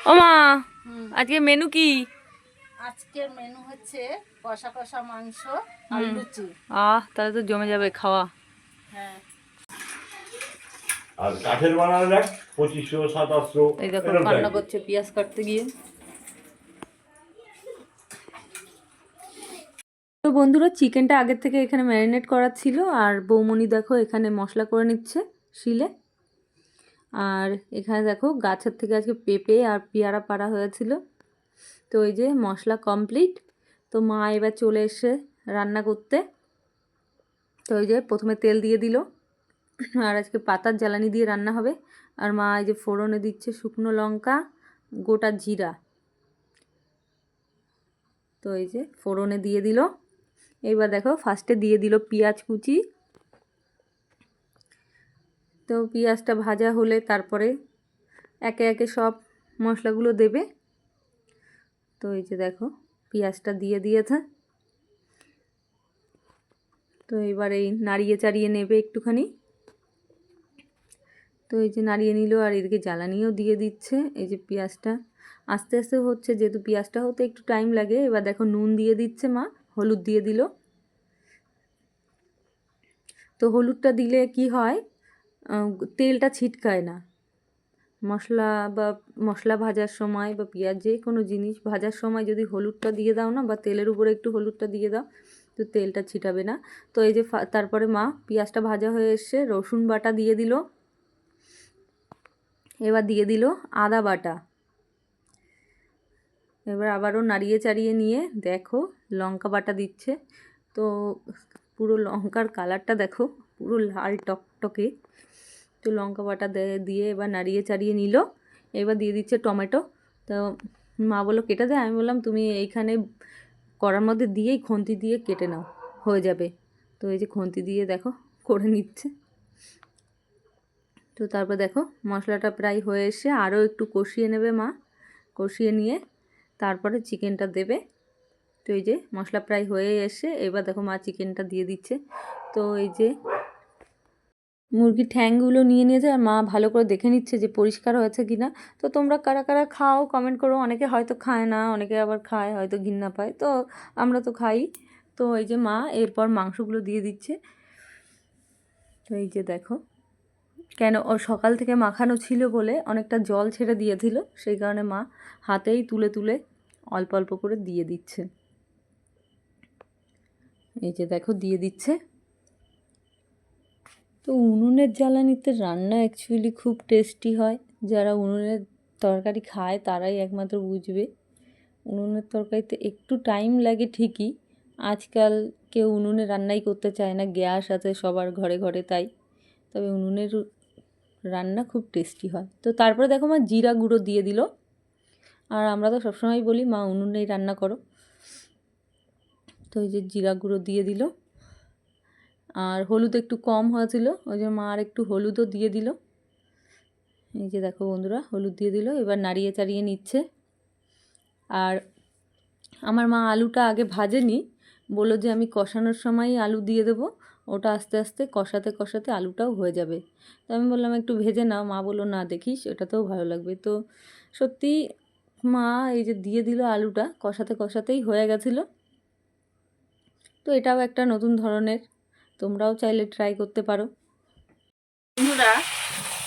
ও মা, আজকে মেনু কি? আজকের মেনু হচ্ছে কষা কষা মাংস আর লুচি। তাহলে তো জমে যাবে খাওয়া। হ্যাঁ, আর কাঠের বানানো দেখ 2500 2700 এই দেখো এরকম কান্না টাইপের। করছে পেঁয়াজ কাটতে গিয়ে। তো বন্ধুরা, চিকেনটা আগের থেকে এখানে ম্যারিনেট করা ছিল, আর বৌমনি দেখো এখানে মশলা করে নিচ্ছে শিলে। আর এখানে দেখো গাছের থেকে আজকে পেঁপে আর পেয়ারা পাড়া হয়েছিল। তো এই যে মশলা কমপ্লিট। তো মা এবার চলে এসে রান্না করতে। তো এই যে প্রথমে তেল দিয়ে দিল, আর আজকে পাতার জ্বালানি দিয়ে রান্না হবে। আর মা এই যে ফোড়নে দিচ্ছে শুকনো লঙ্কা, গোটা জিরা। তো এই যে ফোড়নে দিয়ে দিল। এইবার দেখো ফার্স্টে দিয়ে দিল পেঁয়াজ কুচি। তো পেঁয়াজটা ভাজা হলে তারপরে একে একে সব মশলাগুলো দেবে। তো এই যে দেখো পেঁয়াজটা দিয়ে দিয়েছে। তো এবার এই নাড়িয়ে চাড়িয়ে নেবে একটুখানি। তো এই যে নাড়িয়ে নিল, আর এদিকে জ্বালানিও দিয়ে দিচ্ছে। এই যে পেঁয়াজটা আস্তে আস্তে হচ্ছে, যেহেতু পেঁয়াজটা হতে একটু টাইম লাগে। এবার দেখো নুন দিয়ে দিচ্ছে মা, হলুদ দিয়ে দিল। তো হলুদটা দিলে কি হয়, তেলটা ছিটকায় না। মশলা ভাজার সময় বা পেঁয়াজ যে কোনো জিনিস ভাজার সময় যদি হলুদটা দিয়ে দাও না, বা তেলের উপরে একটু হলুদটা দিয়ে দাও, তো তেলটা ছিটাবে না। তো এই যে তারপরে মা পেঁয়াজটা ভাজা হয়ে এসে রসুন বাটা দিয়ে দিল। এবার দিয়ে দিল আদা বাটা। এবার আবারও নাড়িয়ে চাড়িয়ে নিয়ে দেখো লঙ্কা বাটা দিচ্ছে। তো পুরো লঙ্কার কালারটা দেখো, পুরো লাল টকটকে। তো লঙ্কা বাটা দিয়ে এবার নাড়িয়ে চাড়িয়ে নিল। এবার দিয়ে দিচ্ছে টমেটো। তো মা বললো কেটে দে, আমি বললাম তুমি এইখানে কড়ার মধ্যে দিয়েই খুন্তি দিয়ে কেটে নাও, হয়ে যাবে। তো এই যে খুন্তি দিয়ে দেখো করে নিচ্ছে। তো তারপর দেখো মশলাটা প্রায় হয়ে এসে আরও একটু কষিয়ে নেবে মা। কষিয়ে নিয়ে তারপরে চিকেনটা দেবে। তো এই যে মশলা প্রায় হয়ে এসে এবার দেখো মা চিকেনটা দিয়ে দিচ্ছে। তো এই যে মুরগির ঠ্যাংগুলো নিয়ে নিয়েছে, আর মা ভালো করে দেখে নিচ্ছে যে পরিষ্কার হয়েছে কি না। তো তোমরা কারা কারা খাও কমেন্ট করো। অনেকে হয়তো খায় না, অনেকে আবার খায়, হয়তো ঘৃণা পায়। তো আমরা তো খাই। তো এই যে মা এরপর মাংসগুলো দিয়ে দিচ্ছে। তো এই যে দেখো, কেন ও সকাল থেকে মাখানো ছিল বলে অনেকটা জল ছেড়ে দিয়েছিল, সেই কারণে মা হাতেই তুলে তুলে অল্প অল্প করে দিয়ে দিচ্ছে। এই যে দেখো দিয়ে দিচ্ছে। তো উনুনের জ্বালানিতে রান্না অ্যাকচুয়ালি খুব টেস্টি হয়। যারা উনুনের তরকারি খায় তারাই একমাত্র বুঝবে। উনুনের তরকারিতে একটু টাইম লাগে ঠিকই। আজকাল কেউ উনুনে রান্নাই করতে চায় না, গ্যাস আছে সবার ঘরে ঘরে, তাই। তবে উনুনের রান্না খুব টেস্টি হয়। তো তারপরে দেখো মা জিরা গুঁড়ো দিয়ে দিল। আর আমরা তো সবসময় বলি মা উনুনেই রান্না করো। তো এই যে জিরা গুঁড়ো দিয়ে দিল। আর হলুদ একটু কম হয়েছিল, ওই জন্য মা আর একটু হলুদও দিয়ে দিল। এই যে দেখো বন্ধুরা হলুদ দিয়ে দিল। এবার নাড়িয়ে চাড়িয়ে নিচ্ছে। আর আমার মা আলুটা আগে ভাজেনি, বললো যে আমি কষানোর সময়ই আলু দিয়ে দেবো, ওটা আস্তে আস্তে কষাতে কষাতে আলুটাও হয়ে যাবে। তো আমি বললাম একটু ভেজে নাও। মা বললো না দেখিস, ওটাতেও ভালো লাগবে। তো সত্যি মা এই যে দিয়ে দিল আলুটা, কষাতে কষাতেই হয়ে গেছিলো। তো এটাও একটা নতুন ধরনের, তোমরাও চাইলে ট্রাই করতে পারো। বন্ধুরা,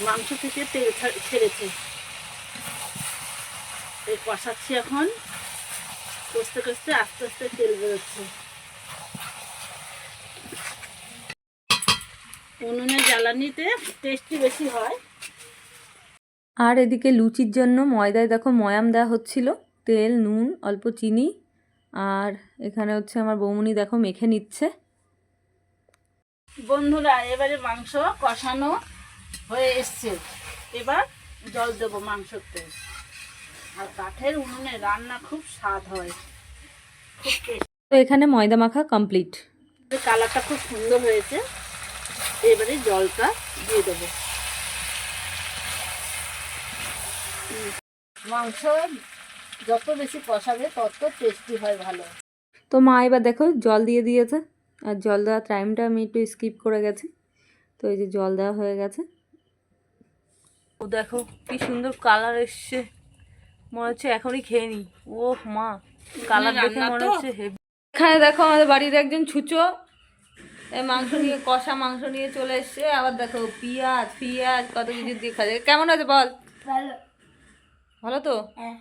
মাংস থেকে তেল ছেড়েছে। এই কষাচ্ছি এখন, কষতে কষতে আস্তে আস্তে তেল বেরোচ্ছে। উনুনের জ্বালানিতে টেস্টি বেশি হয়। আর এদিকে লুচির জন্য ময়দায় দেখো ময়াম দেওয়া হচ্ছিল, তেল, নুন, অল্প চিনি। আর এখানে হচ্ছে আমার বৌমনি দেখো মেখে নিচ্ছে। বন্ধুরা, এবারে মাংস কষানো হয়ে এসছে। এবার জল দেবো মাংসতে। আর কাঠের উনুনে রান্না খুব স্বাদ হয়, খুব টেস্টি। তো এখানে ময়দা মাখা কমপ্লিট। কালারটা খুব সুন্দর হয়েছে। এবারে জলটা দিয়ে দেবো। মাংস যত বেশি কষাবে তত টেস্টি হয় ভালো। তো মা এবার দেখো জল দিয়ে দিয়েছে। আর জল দেওয়ার টাইমটা আমি একটু স্কিপ করে গেছি। তো এই যে জল দেওয়া হয়ে গেছে। ও দেখো কি সুন্দর কালার এসছে মনে হচ্ছে এখনই খেয়ে নি। ও মা, কালার দেখে রান্না মনে তো। হচ্ছে হেভি। এখানে দেখো আমাদের বাড়ির একজন ছুঁচো এই মাংস নিয়ে, কষা মাংস নিয়ে চলে এসছে। আবার দেখো পিঁয়াজ ফিয়াজ কত কিছু দিয়ে খাওয়া যায়। কেমন আছে বল? ভালো। ভালো তো? হ্যাঁ,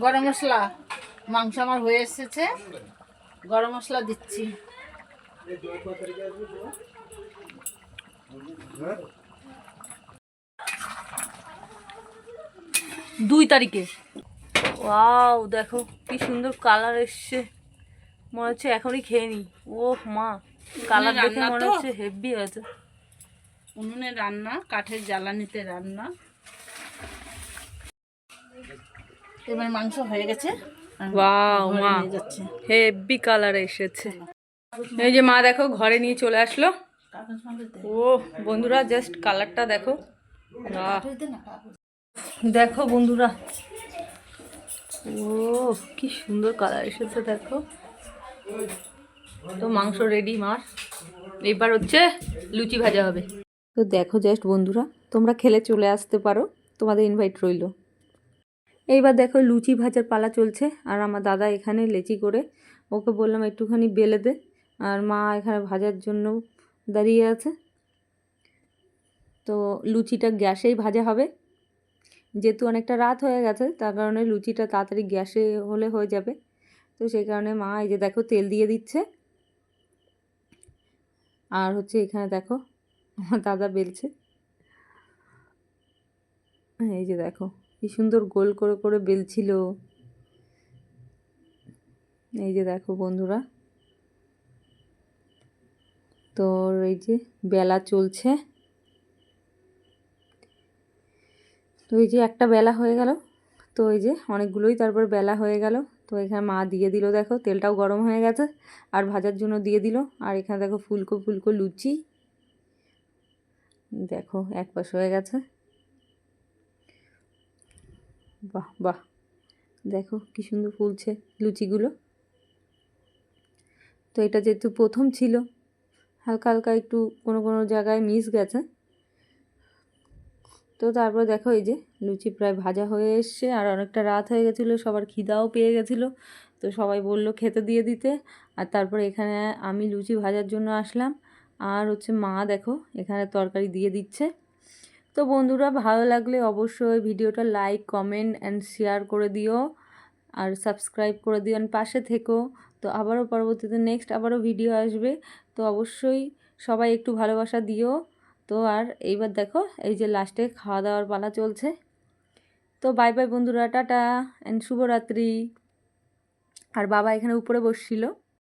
গরম মশলা, মাংস আমার হয়ে এসেছে, গরম মশলা দিচ্ছি। 2 তারিখে। ওয়াও, দেখো কি সুন্দর কালার এসছে, মনে হচ্ছে এখনই খেয়ে নি। ও মা, কালার দেখে রান্না মনে তো। হচ্ছে হেভি আছে। উনুনে রান্না, কাঠের জ্বালানিতে রান্না। এবার মাংস হয়ে গেছে, ওয়াও ঘরে মা, নিয়ে যাচ্ছে। হেভি কালার এসেছে। এই যে মা দেখো ঘরে নিয়ে চলে আসলো। ও বন্ধুরা, জাস্ট কালারটা দেখো। বাহ, দেখো বন্ধুরা, ও কি সুন্দর কালার এসেছে দেখো। তো মাংস রেডি মার, এবার হচ্ছে লুচি ভাজা হবে। তো দেখো জাস্ট বন্ধুরা, তোমরা খেলে চলে আসতে পারো, তোমাদের ইনভাইট রইলো। এইবার দেখো লুচি ভাজার পালা চলছে, আর আমার দাদা এখানে লেচি করে, ওকে বললাম একটুখানি বেলে দে, আর মা এখানে ভাজার জন্য দাঁড়িয়ে আছে। তো লুচিটা গ্যাসেই ভাজা হবে, যেহেতু অনেকটা রাত হয়ে গেছে তার কারণে লুচিটা তাড়াতাড়ি গ্যাসে হলে হয়ে যাবে। তো সেই কারণে মা এই যে দেখো তেল দিয়ে দিচ্ছে, আর হচ্ছে এখানে দেখো আমার দাদা বেলছে। এই যে দেখো কি সুন্দর গোল করে করে বেলছিল। এই যে দেখো বন্ধুরা, তো এই যে বেলা চলছে। তো এই যে একটা বেলা হয়ে গেল, তো এই যে অনেকগুলোই তারপর বেলা হয়ে গেল। তো এখানে মা দিয়ে দিল, দেখো তেলটাও গরম হয়ে গেছে, আর ভাজার জন্য দিয়ে দিল। আর এখানে দেখো ফুলকো ফুলকো লুচি, দেখো এক পাশ হয়ে গেছে। বাহ বাহ, দেখো কি সুন্দর ফুলছে লুচিগুলো। তো এটা যেহেতু প্রথম ছিল, হালকা হালকা একটু কোনো কোনো জায়গায় মিস গেছে। তো তারপর দেখো এই যে লুচি প্রায় ভাজা হয়ে এসছে, আর অনেকটা রাত হয়ে গেছিলো, সবার খিদাও পেয়ে গেছিলো। তো সবাই বলল খেতে দিয়ে দিতে। আর তারপর এখানে আমি লুচি ভাজার জন্য আসলাম, আর হচ্ছে মা দেখো এখানে তরকারি দিয়ে দিচ্ছে। তো বন্ধুরা, ভালো লাগলে অবশ্যই ভিডিওটা লাইক কমেন্ট অ্যান্ড শেয়ার করে দিও, আর সাবস্ক্রাইব করে দিও, আর পাশে থেকো। তো আবারও পরবর্তীতে নেক্সট আবারও ভিডিও আসবে, তো অবশ্যই সবাই একটু ভালোবাসা দিও। তো আর এইবার দেখো এই যে লাস্টে খাওয়া দাওয়ার পালা চলছে। তো বাই বাই বন্ধুরা, টাটা অ্যান্ড শুভরাত্রি। আর বাবা এখানে উপরে বসছিল।